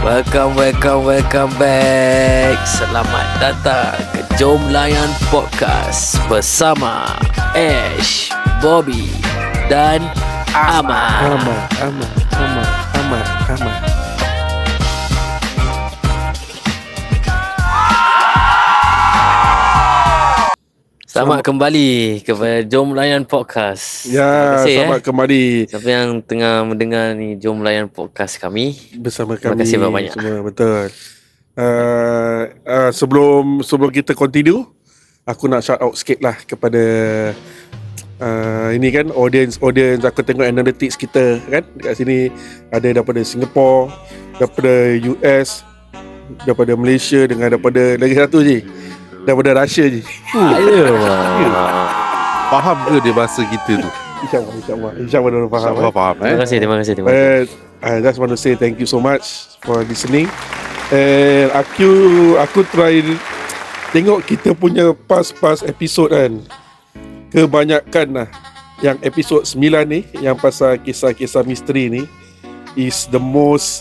Welcome back. Selamat datang ke Jom Layan Podcast bersama Ash, Bobby dan Ahmad. Selamat kembali kepada Jom Layan Podcast. Ya, selamat kembali. Siapa yang tengah mendengar ni, Jom Layan Podcast kami Bersama Terima kami kasih banyak. semua, betul. Sebelum kita continue, aku nak shout out sikit lah kepada ini kan audience aku tengok analytics kita kan dekat sini ada daripada Singapore, daripada US, daripada Malaysia dengan daripada lagi satu je, daripada Russia je. Faham ke dia bahasa kita tu? InsyaAllah dia faham. Faham. Terima kasih. But I just want to say thank you so much for listening. And aku try tengok kita punya past episode kan. Kebanyakan lah yang episode 9 ni, yang pasal kisah-kisah misteri ni, is the most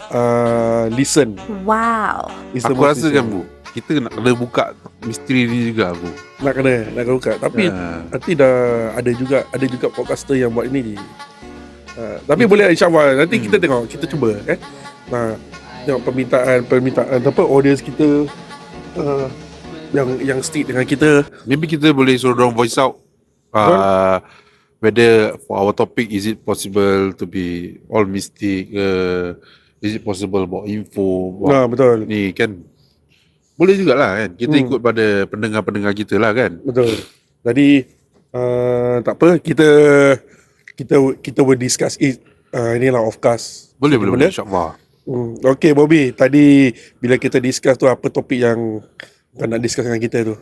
listen. Wow. Aku rasa kan Bu, kita nak kena buka misteri ni juga Bu. Nak kena buka. Tapi nanti dah ada juga podcaster yang buat ini. Tapi boleh insyaAllah nanti kita tengok, kita cuba kan. Tengok permintaan apa audience kita yang stick dengan kita. Maybe kita boleh suruh dorang voice out whether for our topic is it possible to be all mystic, is it possible about info Betul. ni kan. Boleh jugalah kan. Kita ikut pada pendengar-pendengar kita lah kan. Betul. Jadi tak apa, kita will discuss it inilah of course. Boleh insyaAllah. Okay Bobby, tadi bila kita discuss tu, apa topik yang kau nak discuss dengan kita tu,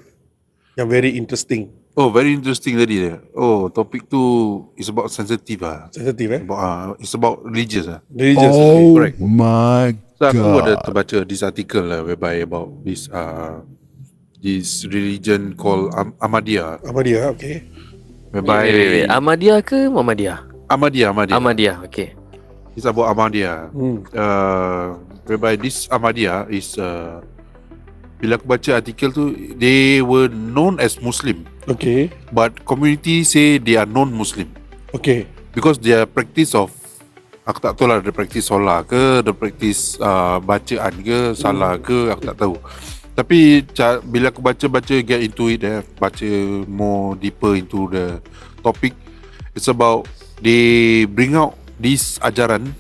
yang very interesting? Oh, very interesting tadi dia. Oh, topik tu is about sensitive lah. Sensitive It's about religious lah. Religious. Okay, correct. My So aku God. ada terbaca this article lah whereby about this religion called Ahmadiyya. Ahmadiyya, okay. Whereby Wait. Ahmadiyya ke Muhammadiyah? Ahmadiyya. Okay. It's about Ahmadiyya. Whereby this Ahmadiyya is bila aku baca artikel tu, they were known as Muslim, Okay. but community say they are non-Muslim Okay. because their practice of, aku tak tahu lah, dia practice solat ke, dia practice bacaan ke, salah ke, aku tak tahu. Tapi bila aku baca get into it, baca more deeper into the topic, it's about they bring out this ajaran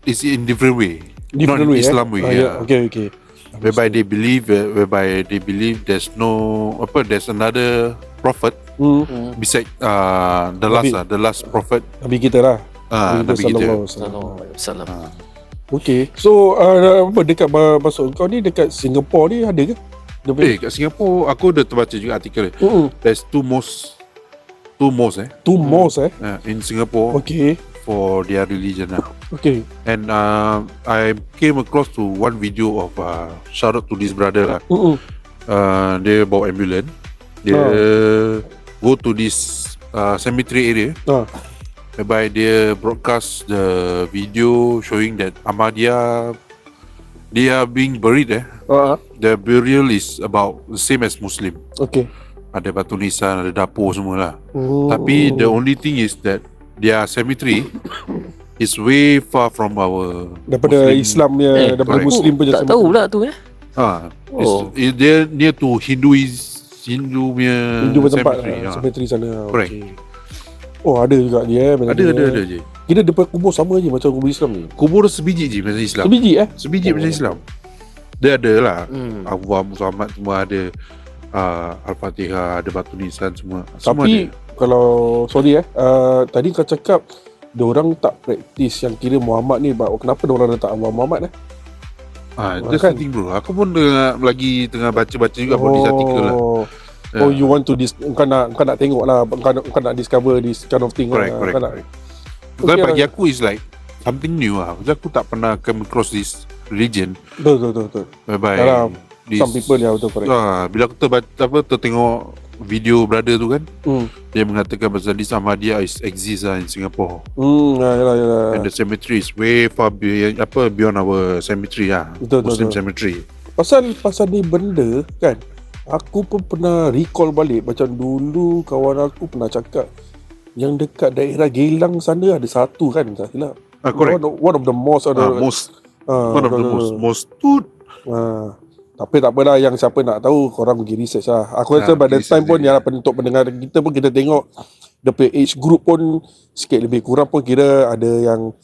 is in different way, not in Islam way. Okay. Whereby they believe there's another prophet beside the last prophet, Nabi kita lah. Nabi kita. Sallallahu alaihi wasallam. Okay. So apa dekat masuk kau ni dekat Singapore ni ada ke? Kat Singapore aku dah terbaca juga artikel. There's two mosques in Singapore Okay. for their religion lah. Okay. And I came across to one video of shout out to this brother lah. Dia bawa ambulance. Dia go to this cemetery area, whereby dia broadcast the video showing that Ahmadiyya, they are being buried. The burial is about the same as Muslim. Okay. Ada batu nisan, ada dapur semua lah. Tapi the only thing is that their cemetery is way far from our Daripada Muslim. Islam punya, daripada correct. Muslim punya. Tak tahu pula tu They're near to Hindu punya tempat cemetery. cemetery sana. Correct. Okay. Oh, ada juga dia. Ada je. Kira depan kubur sama je macam kubur Islam ni. Kubur sebiji je macam Islam. Sebiji macam Islam. Dia ada lah. Abu Muhammad semua ada, Al-Fatihah, ada batu nisan semua. Tapi kalau tadi kau cakap diorang tak praktis yang kira Muhammad ni, kenapa diorang letak Muhammad Just kan? thinking bro. Aku pun tengah baca-baca juga about this article lah. Oh, you want to kau nak tengok lah, kau nak discover this kind of thing. Correct. Kan? Tapi bagi aku is like something new lah. Aku tak pernah come across this religion. Betul. Whereby Some people yang betul correct. Bila aku tertengok video brother tu kan, Hmm. dia mengatakan pasal this Ahmadiyya exists in Singapore. Yalah. And the cemetery is way far beyond our cemetery lah. Betul. Muslim cemetery. Pasal ni benda kan, aku pun pernah recall balik. Macam dulu kawan aku pernah cakap yang dekat daerah Geylang sana ada satu kan, tak silap. Correct. One of the most One of the most stood. Tapi tak apalah, yang siapa nak tahu korang pergi research lah. Aku rasa by the time pun yang untuk pendengar kita pun, kita tengok dia punya age group pun sikit lebih kurang pun kira ada yang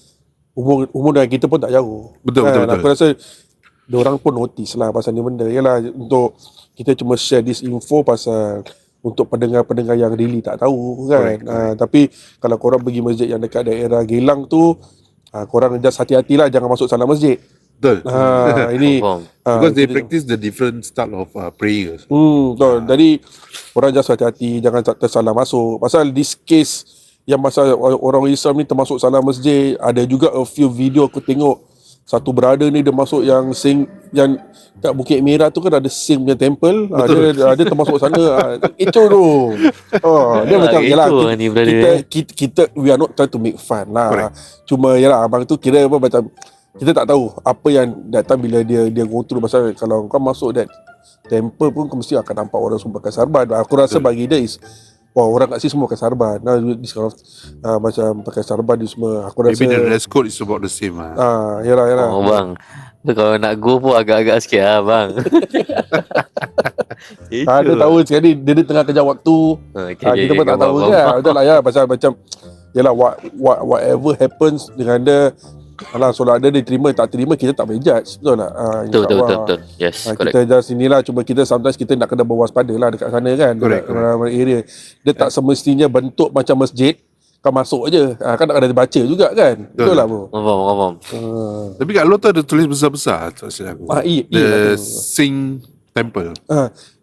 umur dengan kita pun tak jauh. Betul. Aku rasa diorang pun notice lah pasal ni benda. Yalah, untuk kita cuma share this info pasal untuk pendengar-pendengar yang really tak tahu kan. Tapi kalau korang pergi masjid yang dekat daerah Geylang tu, korang just hati-hatilah, jangan masuk salah masjid. Betul. Ini Because they practice the different style of prayers. betul. Jadi orang just hati-hati, jangan tersalah masuk. Pasal this case yang pasal orang Islam ni termasuk salah masjid, ada juga a few video aku tengok. Satu brother ni dia masuk yang kat Bukit Merah tu kan ada Sing punya temple. Dia termasuk sana. Kecoh tu. Dia macam yalah, kita we are not trying to make fun lah. Correct. Cuma yalah, abang tu kira apa, macam kita tak tahu apa yang datang bila dia go through. Pasal kalau kau masuk that temple pun kau mesti akan nampak orang semua pakai sarban. Aku rasa bagi dia is orang kat sini semua pakai sarban. This kind of, macam pakai sarban ni semua. Aku rasa Maybe the dress code is about the same lah. Yalah. Bang, kalau nak go pun agak-agak sikit lah bang. Dia tahu sekali dia tengah kejar waktu. Kita pun tak tahu kan. Betul lah ya. Pasal macam yalah, whatever happens dengan dia, alah, solat dia diterima tak terima, kita tak boleh judge. Betul tak? Betul. Yes, correct. Kita just inilah, cuma kita sometimes kita nak kena berwaspada lah dekat sana kan. Correct. Area dia tak semestinya bentuk macam masjid kau masuk je. Kan nak kena baca juga kan. Betul lah bro. Faham. Tapi kat luar tu ada tulis besar-besar, tak silap aku. The Sing Temple.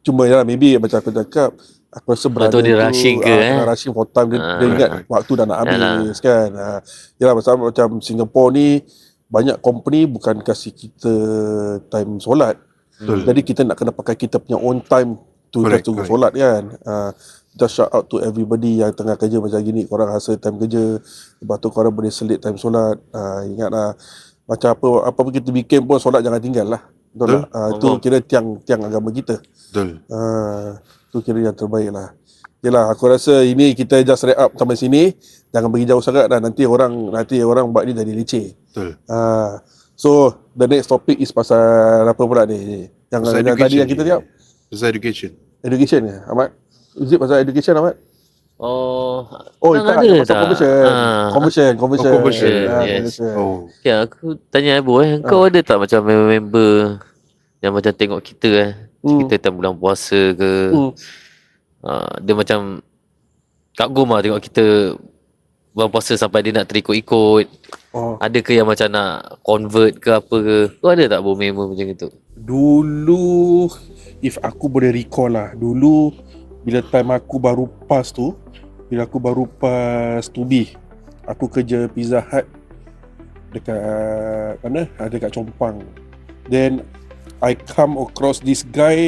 Cuma ya maybe macam aku cakap, aku rasa berada dia rushing ke rushing for time, dia ingat waktu dah nak habis kan. Yalah, pasal macam Singapore ni banyak company bukan kasih kita time solat. Jadi kita nak kena pakai kita punya own time to tunggu solat kan. Just shout out to everybody yang tengah kerja macam gini, korang hasil time kerja, lepas tu korang boleh selit time solat. Ingatlah, macam apa pun kita bikin pun, solat jangan tinggal lah. Betul lah. Itu kira tiang agama kita. Betul. Tu kira yang terbaik lah. Yelah, aku rasa ini kita just wrap up sampai sini. Jangan pergi jauh sangat dah. Nanti orang buat ni jadi leceh. Betul. So the next topic is pasal apa pula ni? Yang tadi yang kita tiap. Pasal education. Education ke, Ahmad? Is it pasal education, Ahmad? Tak ada tak? Conversion. Yes. Ya, aku tanya Abu kau ada tak macam member yang macam tengok kita kita time bulan puasa ke, dia macam kagum lah tengok kita bulan puasa sampai dia nak terikut-ikut. Ada ke yang macam nak convert ke apa ke? Kau ada tak member macam itu? Dulu, if aku boleh recall lah, dulu bila time aku baru pass tu, bila aku baru pass 2B, aku kerja Pizza Hut dekat mana? Dekat Chompang. Then I come across this guy,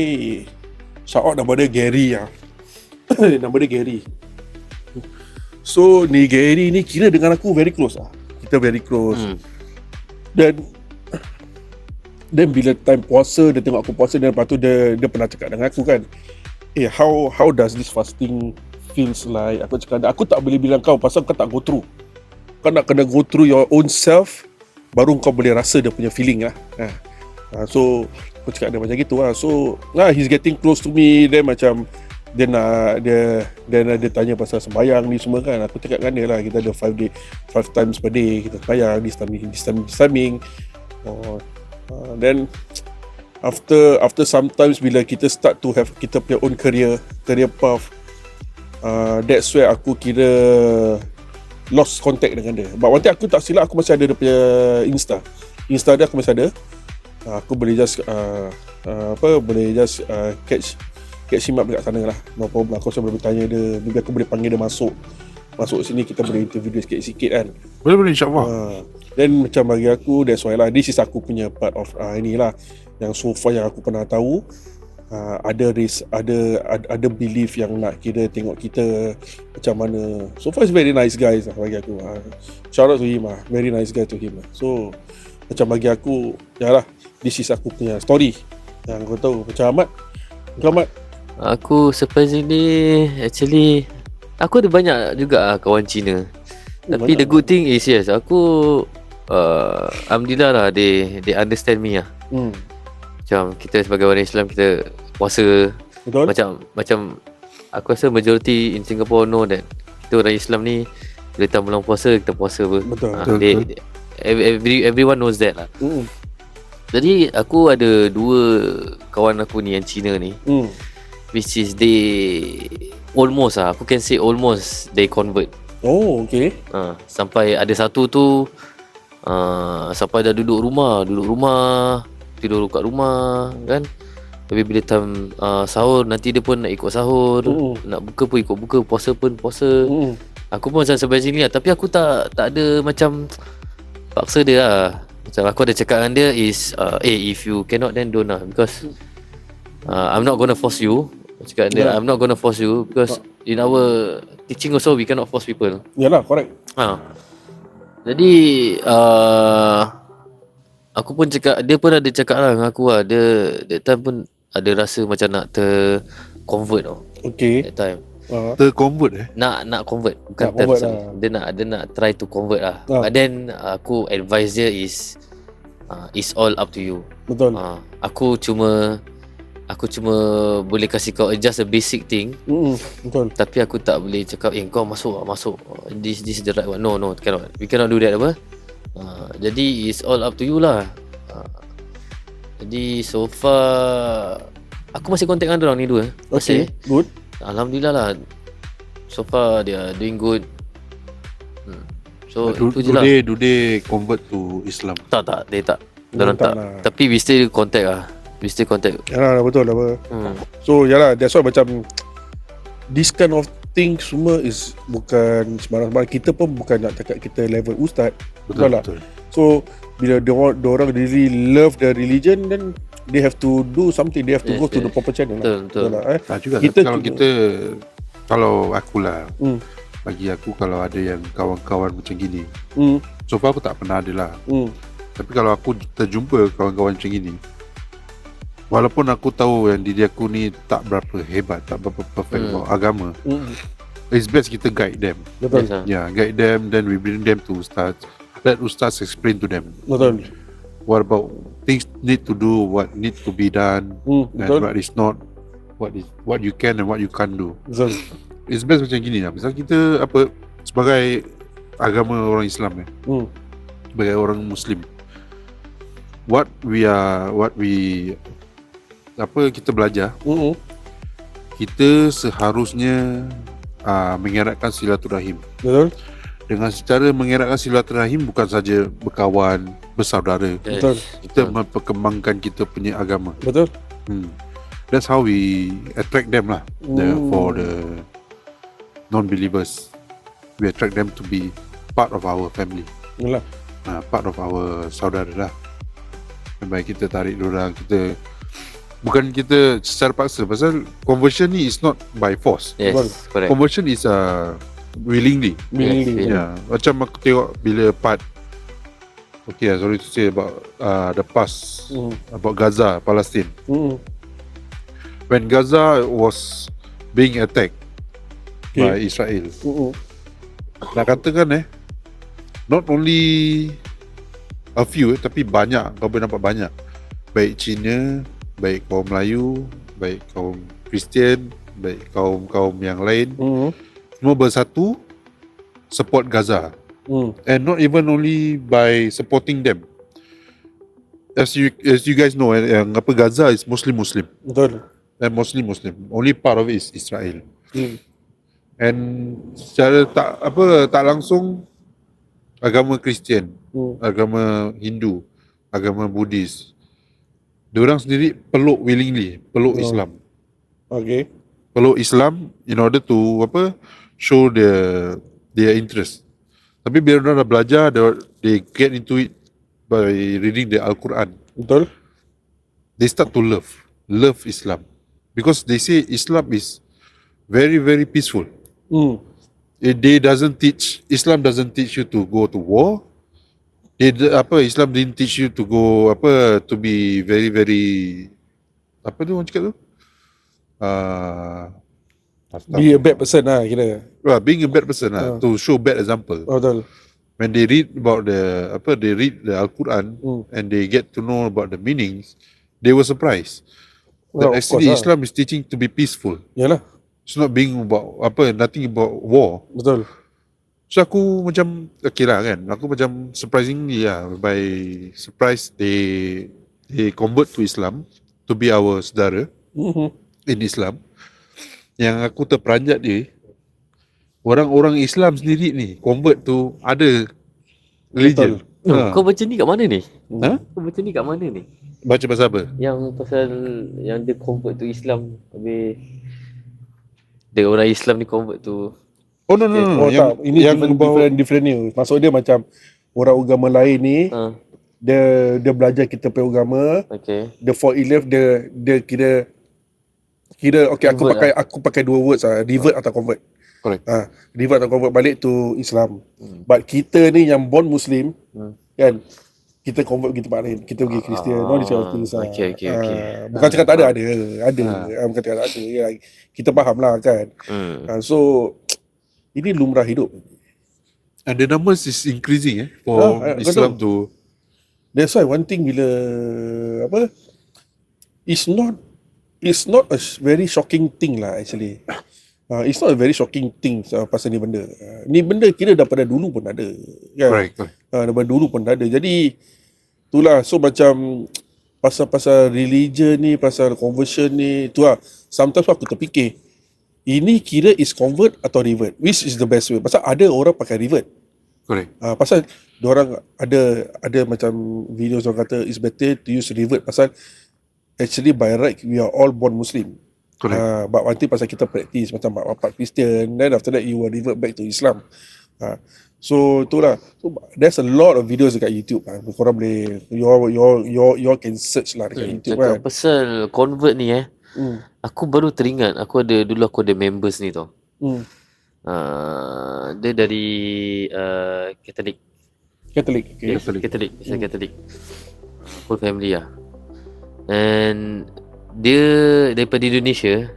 shout out nama dia Gary lah. Nama dia Gary. So ni Gary ni kira dengan aku very close lah. Kita very close. Dan bila time puasa, dia tengok aku puasa, dan lepas tu dia pernah cakap dengan aku kan, how does this fasting feels like? Aku cakap, aku tak boleh bilang kau pasal kau tak go through. Kau nak kena go through your own self, baru kau boleh rasa dia punya feeling lah. So aku cakap dia macam gitu lah. So he's getting close to me. Then macam dia tanya pasal sembahyang ni semua kan. Aku cakap dengan dia lah, kita ada 5 times per day kita sembahyang, this timing. Then after sometimes bila kita start to have kita punya own career path, that's where aku kira lost contact dengan dia. But one thing aku tak silap, aku masih ada dia punya Insta dia aku masih ada. Aku boleh just catch him up dekat sana lah. No problem. Aku boleh bertanya dia, maybe aku boleh panggil dia masuk sini, kita boleh interview dia sikit-sikit kan. Boleh insyaAllah. Then macam bagi aku, that's why lah, this is aku punya part of inilah yang so far yang aku pernah tahu. ada belief yang nak kira tengok kita macam mana. So far is very nice guys bagi aku. Shout out to him very nice guy to him. So macam bagi aku, yalah, this is aku punya story yang kau tahu. Macam Ahmad, Aku surprisingly, actually aku ada banyak juga kawan Cina. Tapi the good thing is, yes, aku alhamdulillah lah, they understand me lah. Macam kita sebagai orang Islam, kita puasa. Betul. Macam aku rasa majority in Singapore know that kita orang Islam ni bila time bulan puasa, kita puasa apa. Betul. Everyone knows that lah. Jadi aku ada 2 kawan aku ni yang Cina ni, which is they almost aku can say almost they convert. Oh, okay. Sampai ada satu tu sampai dah duduk rumah, tidur kat rumah kan. Tapi bila time sahur, nanti dia pun nak ikut sahur, nak buka pun ikut buka, puasa pun puasa. Aku pun macam sampai sini lah. Tapi aku tak ada macam paksa dia lah. Macam aku ada cakap dengan dia is if you cannot then don't lah. Because I'm not gonna force you. Cakap dia, I'm not gonna force you. Because in our teaching also, we cannot force people. Yalah, correct. Jadi aku pun cakap, dia pun ada cakap lah dengan aku lah. Dia that time pun ada rasa macam nak convert tau. Okay. That time Terconvert nak convert, bukan Nak convert sorry. lah. Dia nak try to convert lah. But then aku advise dia is it's all up to you. Betul. Aku cuma boleh kasih kau just a basic thing. Betul. Tapi aku tak boleh cakap kau masuk. This is the right one. No, cannot. We cannot do that apa. Jadi it's all up to you lah. Jadi so far aku masih contact dengan orang ni 2. Okay, good. Alhamdulillah lah. So far they are doing good. So itu je lah. Do they convert to Islam? Tak, dia tak. Diorang tak. lah. Tapi we still contact lah. We still contact. Yalah, betul lah. So yalah, that's why macam this kind of thing semua is bukan sembarang-sembarang. Kita pun bukan nak cakap kita level ustaz. Betul lah. So bila diorang really love the religion, then they have to do something. They have to go to the proper channel. Betul. Lah, Tak juga. Kalau aku lah, bagi aku, kalau ada yang kawan-kawan macam gini, so far aku tak pernah ada lah. Tapi kalau aku terjumpa kawan-kawan macam gini, walaupun aku tahu yang diri aku ni tak berapa hebat, tak berapa perfect about agama, it's best kita guide them. Betul. Yeah, guide them, then we bring them to Ustaz. Let Ustaz explain to them. Betul. What about things need to do, what need to be done, and betul. what is not, what you can and what you can't do. Betul. It's best macam gini lah. Misal kita sebagai agama orang Islam sebagai orang Muslim, kita belajar, kita seharusnya mengeratkan silaturahim. Betul. Dengan secara mengeratkan silaturahim, bukan saja berkawan, bersaudara. Betul. Kita memperkembangkan kita punya agama. Betul. That's how we attract them lah. For the non-believers, we attract them to be part of our family. Yalah. Part of our saudara lah. Baik kita tarik diorang, bukan kita secara paksa. Pasal conversion ni is not by force. Yes, correct. Conversion is willingly. Yeah. Macam aku tengok bila part, okay, sorry to say about the past, about Gaza, Palestine. When Gaza was being attacked by Israel, nak katakan not only a few, tapi banyak, kau boleh nampak banyak, baik Cina, baik kaum Melayu, baik kaum Kristian, baik kaum yang lain, semua bersatu support Gaza. And not even only by supporting them. As you guys know, yang Gaza is Muslim. Betul. And Muslim. Only part of it is Israel. And secara tak langsung, agama Kristian, agama Hindu, agama Buddhis, diorang sendiri peluk willingly, peluk Islam. Okay. Peluk Islam in order to show their interest. Tapi bila diorang dah belajar, they get into it by reading the Al-Quran. Betul. They start to love Islam. because they say Islam is very very peaceful. Hmm. Islam doesn't teach you to go to war. Islam didn't teach you to go to be very very apa tu orang cakap tu? Be a bad person lah kira. Being a bad person to show bad example. Betul. When they read about they read the Al-Quran and they get to know about the meanings, they were surprised. That actually Islam is teaching to be peaceful. Yalah. It's not being about nothing about war. Betul. So aku macam okay lah kan. Aku macam surprisingly by surprise they convert to Islam to be our saudara in Islam. Yang aku terperanjat dia, orang-orang Islam sendiri ni convert to other religion. Kau baca ni kat mana ni? Ha? Kau baca ni kat mana ni? Baca pasal apa? Yang pasal yang dia convert to Islam, habis dia orang Islam ni convert to Oh no. Tak, ini different news. Maksud dia macam orang agama lain ni dia belajar kita punya agama. Okay. Dia fall in love, dia kira okay, aku pakai dua words revert atau convert. Correct. Revert atau convert balik to Islam. But kita ni yang born Muslim kan, kita convert pergi tempat lain, kita pergi Kristian, no this kind of things. Okay. Bukan cakap tak ada. Bukan cakap tak ada. Ya, kita faham lah kan. So ini lumrah hidup. And the numbers is increasing for Islam to. That's why one thing bila it's not a very shocking thing lah actually. It's not a very shocking thing pasal ni benda. Ni benda kira daripada dulu pun ada. Kan? Correct. Daripada dulu pun ada. Jadi itulah, so macam pasal religion ni, pasal conversion ni, itulah. Sometimes aku terfikir, ini kira is convert atau revert? Which is the best way? Pasal ada orang pakai revert. Correct. Pasal diorang ada macam videos orang kata it's better to use revert pasal actually by right we are all born Muslim. Correct. But nanti pasal kita practice macam mak bapak Kristian, then after that you will revert back to Islam. So itulah. So there's a lot of videos dekat YouTube. Korang boleh you can search lah dekat YouTube kan. Cakap pasal convert ni aku baru teringat aku ada members ni tau. Dia dari Katolik. Okay. Katolik. Whole family lah. And dia daripada Indonesia.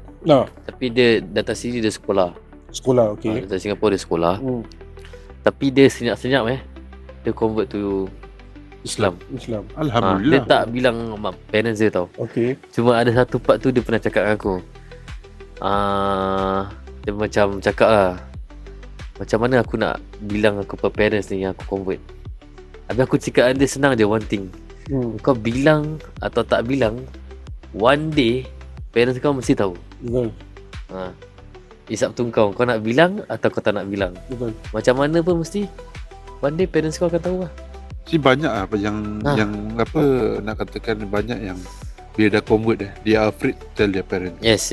Tapi dia datang sini dia sekolah. Okay. Dari Singapura dia sekolah. Tapi dia senyap-senyap dia convert to Islam. Alhamdulillah. Dia tak bilang mak parents dia tau. Okay. Cuma ada satu part tu dia pernah cakap dengan aku. Dia macam cakap lah, macam mana aku nak bilang aku ke parents ni yang aku convert. Habis aku cakap dia senang je, one thing. Kau bilang atau tak bilang, one day parents kau mesti tahu. Betul. It's up to kau nak bilang atau kau tak nak bilang. Betul. Macam mana pun mesti one day parents kau akan tahu lah. Banyak yang nak katakan banyak yang bila dah convert they are afraid to tell their parents. Yes.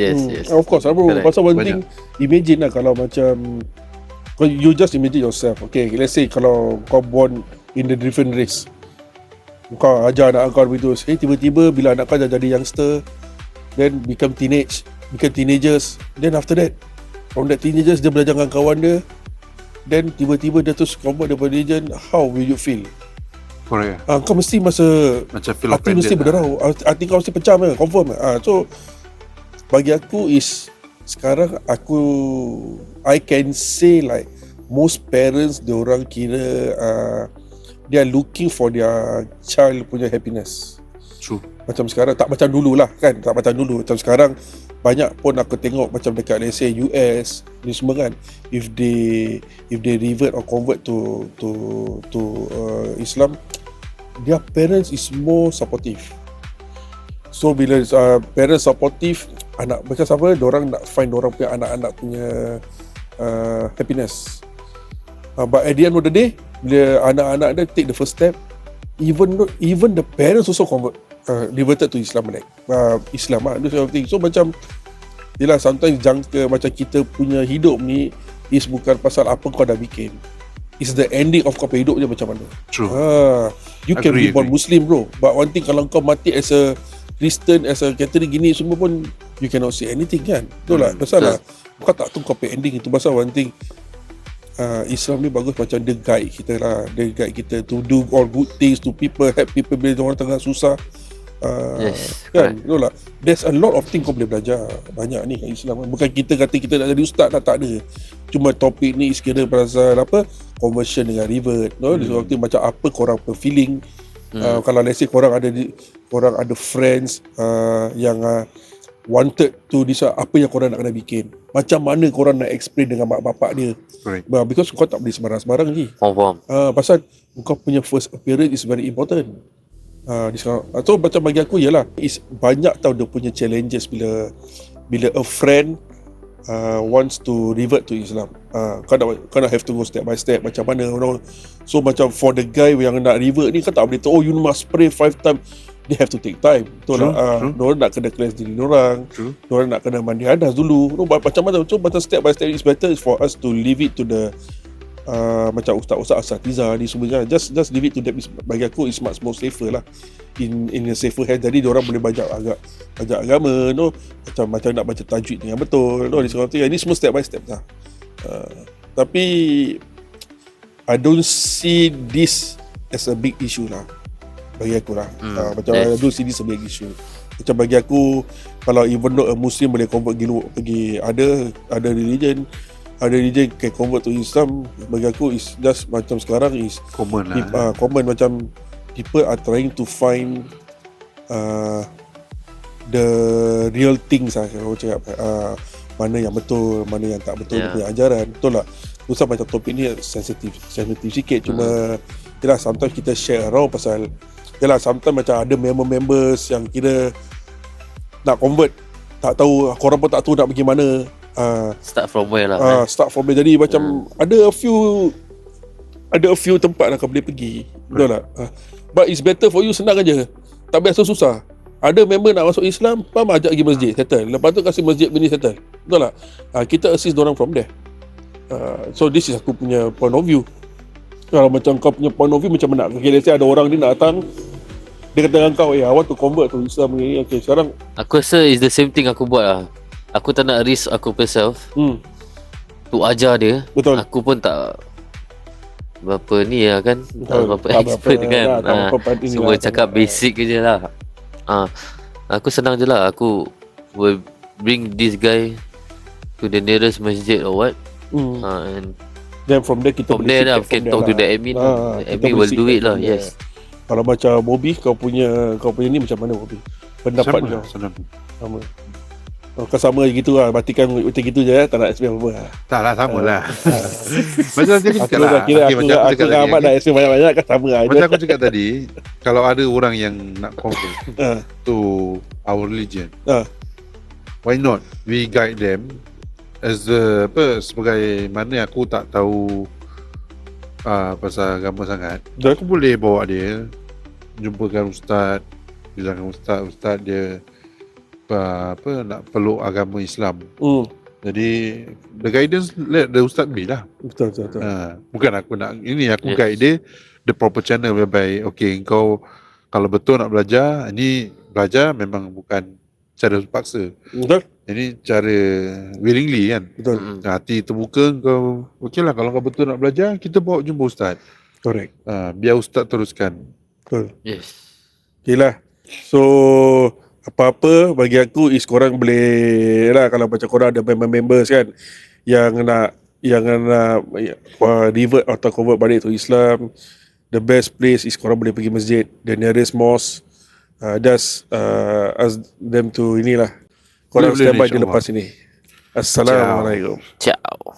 Of course bro. Correct. Pasal one thing, imagine lah kalau macam you just imagine yourself. Okay, let's say kalau kau born in the different race, kau ajar anak kau begitu, tiba-tiba bila anak kau dah jadi youngster, then become teenagers, then after that from that teenagers dia belajar dengan kawan dia, then tiba-tiba dia terus convert daripada religion, how will you feel? Correct. Kau mesti macam feel hati mesti berderau, hati kau mesti pecah confirm. So bagi aku is sekarang I can say like most parents diorang kira they are looking for their child punya happiness. True. Macam sekarang tak macam dulu lah kan, tak macam dulu. Macam sekarang banyak pun aku tengok macam dekat let's say US ni semua kan, if they revert or convert to Islam, their parents is more supportive. So bila parents supportive, anak macam siapa, diorang nak find diorang punya anak-anak punya happiness. But at the end of the day, bila anak-anak dia take the first step, even the parents also reverted to Islam like Islam lah, this kind of thing. So macam yelah, sometimes jangka macam kita punya hidup ni is bukan pasal apa kau dah bikin, it's the ending of kau punya hidup je macam mana. True. You can be born Muslim bro, but one thing kalau kau mati as a Christian, as a Catholic gini semua pun you cannot say anything kan. Betul tak? Pasal lah kau tak tahu copy ending itu. Pasal one thing, Islam ni bagus macam dia guide kita lah. Dia guide kita to do all good things to people, help people bila orang tengah susah. Kan, betul lah. There's a lot of things kau boleh belajar. Banyak ni kat Islam. Bukan kita kata kita nak jadi ustaz lah, tak ada. Cuma topik ni sekira pasal apa, conversion dengan revert, no? Waktu macam apa korang feeling. Kalau let's say korang ada friends yang wanted to decide apa yang korang nak kena bikin, macam mana korang nak explain dengan mak bapak dia. Right. Because kau tak boleh sembarang-sembarang ni. Faham. Pasal kau punya first appearance is very important. So macam bagi aku ialah is banyak tau dia punya challenges bila a friend wants to revert to Islam. Kau nak have to go step by step macam mana, you know? So macam for the guy yang nak revert ni, kau tak boleh tahu, oh you must pray 5 times. They have to take time. Betul lah. Diorang nak kena cleanse diri diorang. Diorang nak kena mandi hadas dulu. Macam mana? So macam step by step is better for us to leave it to the macam ustaz-ustaz asatiza ni semua kan. Just leave it to them. Bagi aku is much more safer lah. In a safer hand. Jadi diorang boleh belajar agama, no? Macam nak baca tajwid dengan betul, no? Ini semua step by step lah. Tapi I don't see this as a big issue lah. Bagi aku lah. Macam I don't see this a big issue. Macam bagi aku, kalau even though a Muslim boleh convert pergi ada religion can convert to Islam, bagi aku is just macam sekarang is common lah. Common, macam people are trying to find the real things lah, kalau cakap mana yang betul, mana yang tak betul, punya ajaran. Betul tak? Usah macam topik ni sensitif sikit. Cuma yelah, sometimes kita share around pasal yelah, sometimes macam ada members yang kira nak convert, tak tahu, korang pun tak tahu nak pergi mana. Start from where lah. Start from where. Jadi macam ada a few tempat lah kau boleh pergi. Betul tak? But it's better for you, senang aja. Tak biasa susah. Ada member nak masuk Islam, ajak pergi masjid, settle. Lepas tu kasih masjid bini, settle. Betul tak? Kita assist dorang from there. So this is aku punya point of view. Kalau macam kau punya point of view macam mana? Okay, let's say ada orang ni nak datang, dia kata dengan kau, I want to convert to Islam ni. Okay, sekarang aku rasa is the same thing aku buat lah. Aku tak nak risk aku myself tu ajar dia. Betul. Aku pun tak berapa ni lah kan. Tak berapa expert kan. Semua cakap basic je lah. Aku senang je lah. Aku will bring this guy to the nearest masjid or what. And then from there kita boleh lah, can talk to the admin. The admin will do it lah. Yes. Kalau macam Bobby, kau punya ni macam mana, Bobby? Pendapat kau? Sama. Kau sama gitu lah, matikan macam gitu je, tak nak explain apa-apa. Tak lah, sama lah. Macam tadi aku cakap lah. Aku dengan Ahmad nak explain banyak-banyak kan, sama lah. Macam aku cakap tadi, kalau ada orang yang nak convert to our religion, why not we guide them as sebagai mana aku tak tahu pasal agama sangat. Aku boleh bawa dia jumpakan ustaz, bilangkan ustaz dia nak peluk agama Islam. Jadi the guidance let the ustaz be lah. Betul. Bukan aku nak aku guide dia the proper channel whereby okay, kau kalau betul nak belajar, ini belajar memang bukan cara paksa. Betul. Ini cara willingly kan. Betul. Hati terbuka, kau okey lah, kalau kau betul nak belajar, kita bawa jumpa ustaz. Correct. Biar ustaz teruskan. Betul. Yes. Okay lah. So apa-apa bagi aku is korang boleh lah, kalau macam korang ada members kan yang nak revert atau convert balik to Islam, the best place is korang boleh pergi masjid, the nearest mosque. Just ask them to inilah, korang stand by dia lepas ini. Assalamualaikum. Ciao.